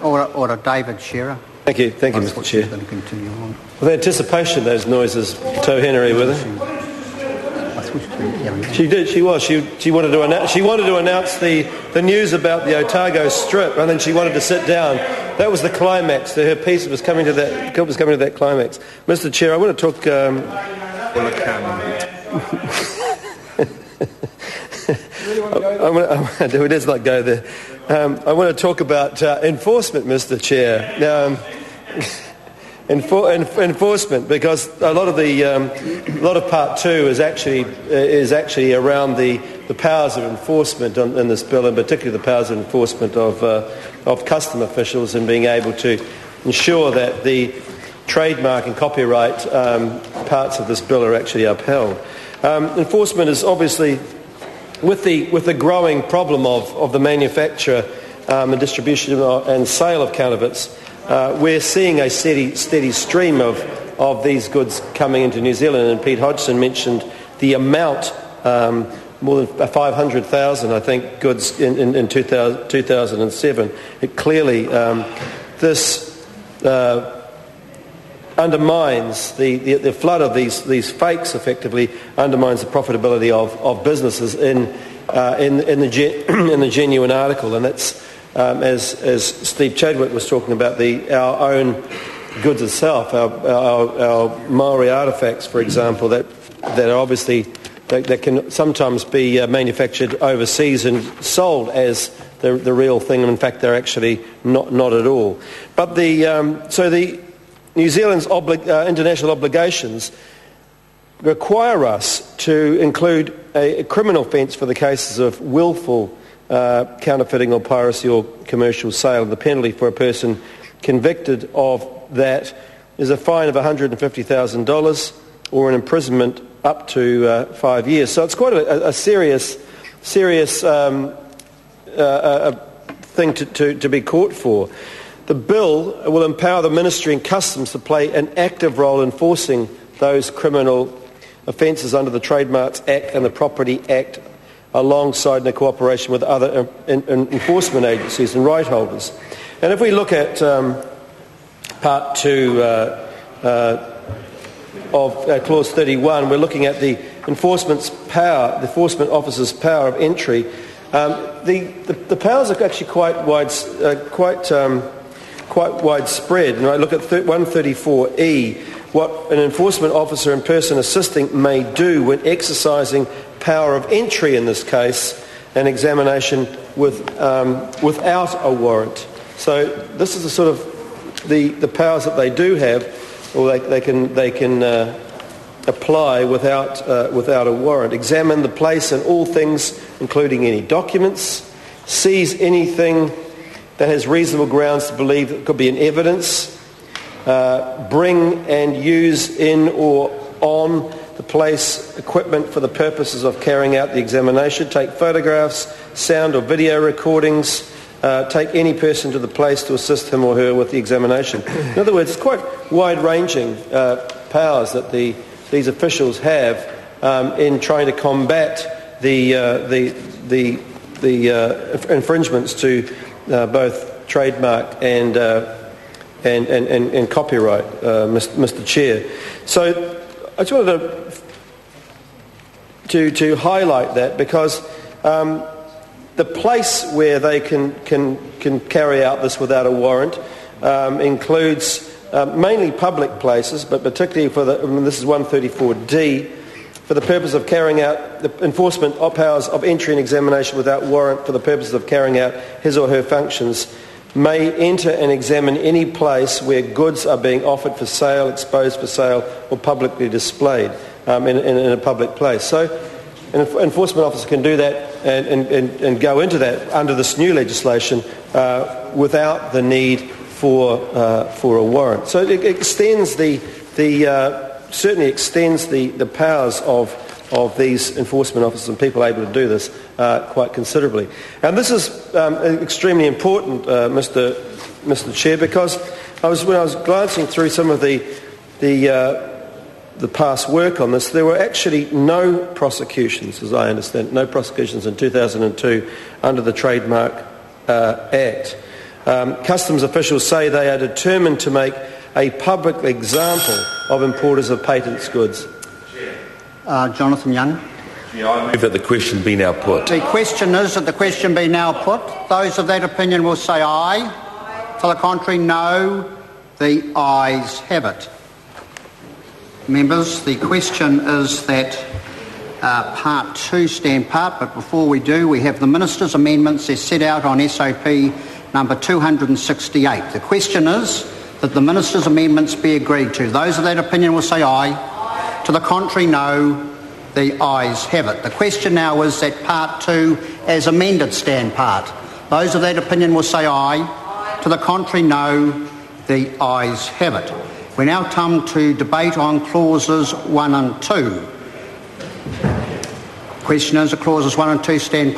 Order, David Shearer. Thank you, Mr. Chair. Going to continue on. With anticipation, those noises, Toe Henry with her. She did. She was. She wanted to announce. She wanted to announce the news about the Otago Strip, and then she wanted to sit down. That was the climax. Her piece was coming to that. Was coming to that climax. Mr. Chair, I want to talk. It is like go there. I want to talk about enforcement, Mr. Chair. Enforcement, because a lot of Part 2 is actually around the powers of enforcement in this bill, and particularly the powers of enforcement of custom officials and being able to ensure that the trademark and copyright parts of this bill are actually upheld. Enforcement is obviously, with the growing problem of the manufacture and distribution and sale of counterfeits, we're seeing a steady stream of these goods coming into New Zealand. And Pete Hodgson mentioned the amount, more than 500,000, I think, goods in 2007. It clearly, this undermines the flood of these fakes. Effectively undermines the profitability of businesses in the genuine article, and that's as Steve Chadwick was talking about our own goods itself, our Maori artefacts, for example, that are obviously that can sometimes be manufactured overseas and sold as the real thing, and in fact they're actually not at all. But the New Zealand's international obligations require us to include a criminal offence for the cases of willful counterfeiting or piracy or commercial sale. The penalty for a person convicted of that is a fine of $150,000 or an imprisonment up to 5 years. So it's quite a serious thing to be caught for. The bill will empower the Ministry and Customs to play an active role enforcing those criminal offences under the Trademarks Act and the Property Act, alongside in cooperation with other enforcement agencies and right holders. And if we look at Part 2 of Clause 31, we're looking at the enforcement officer's power of entry. The powers are actually quite widespread. And I look at 134E, what an enforcement officer in person assisting may do when exercising power of entry, in this case, an examination without a warrant. So this is the sort of the powers that they do have, or they can apply without a warrant. Examine the place and all things, including any documents. Seize anything that has reasonable grounds to believe it could be an evidence. Bring and use in or on the place equipment for the purposes of carrying out the examination. Take photographs, sound or video recordings. Take any person to the place to assist him or her with the examination. In other words, it's quite wide-ranging powers that these officials have in trying to combat the infringements to both trademark and copyright, Mr. Chair. So I just wanted to highlight that, because the place where they can carry out this without a warrant includes mainly public places, but particularly this is 134D, for the purpose of carrying out the enforcement of powers of entry and examination without warrant for the purpose of carrying out his or her functions, may enter and examine any place where goods are being offered for sale, exposed for sale, or publicly displayed in a public place. So an enforcement officer can do that and go into that under this new legislation without the need for a warrant. So it extends certainly extends the powers of these enforcement officers and people able to do this quite considerably. And this is extremely important, Mr. Chair, because when I was glancing through some of the the past work on this, there were actually no prosecutions, as I understand, no prosecutions in 2002 under the Trademark Act. Customs officials say they are determined to make a public example of importers of patents goods. Jonathan Young. I move that the question be now put. The question is that the question be now put. Those of that opinion will say aye. To the contrary, no. The ayes have it. Members, the question is that Part 2 stand part, but before we do, we have the Minister's amendments as set out on SOP number 268. The question is that the Minister's amendments be agreed to. Those of that opinion will say aye. To the contrary, no. The ayes have it. The question now is that Part 2 as amended stand part. Those of that opinion will say aye. To the contrary, no. The ayes have it. We now come to debate on clauses 1 and 2. Question is that clauses 1 and 2 stand part.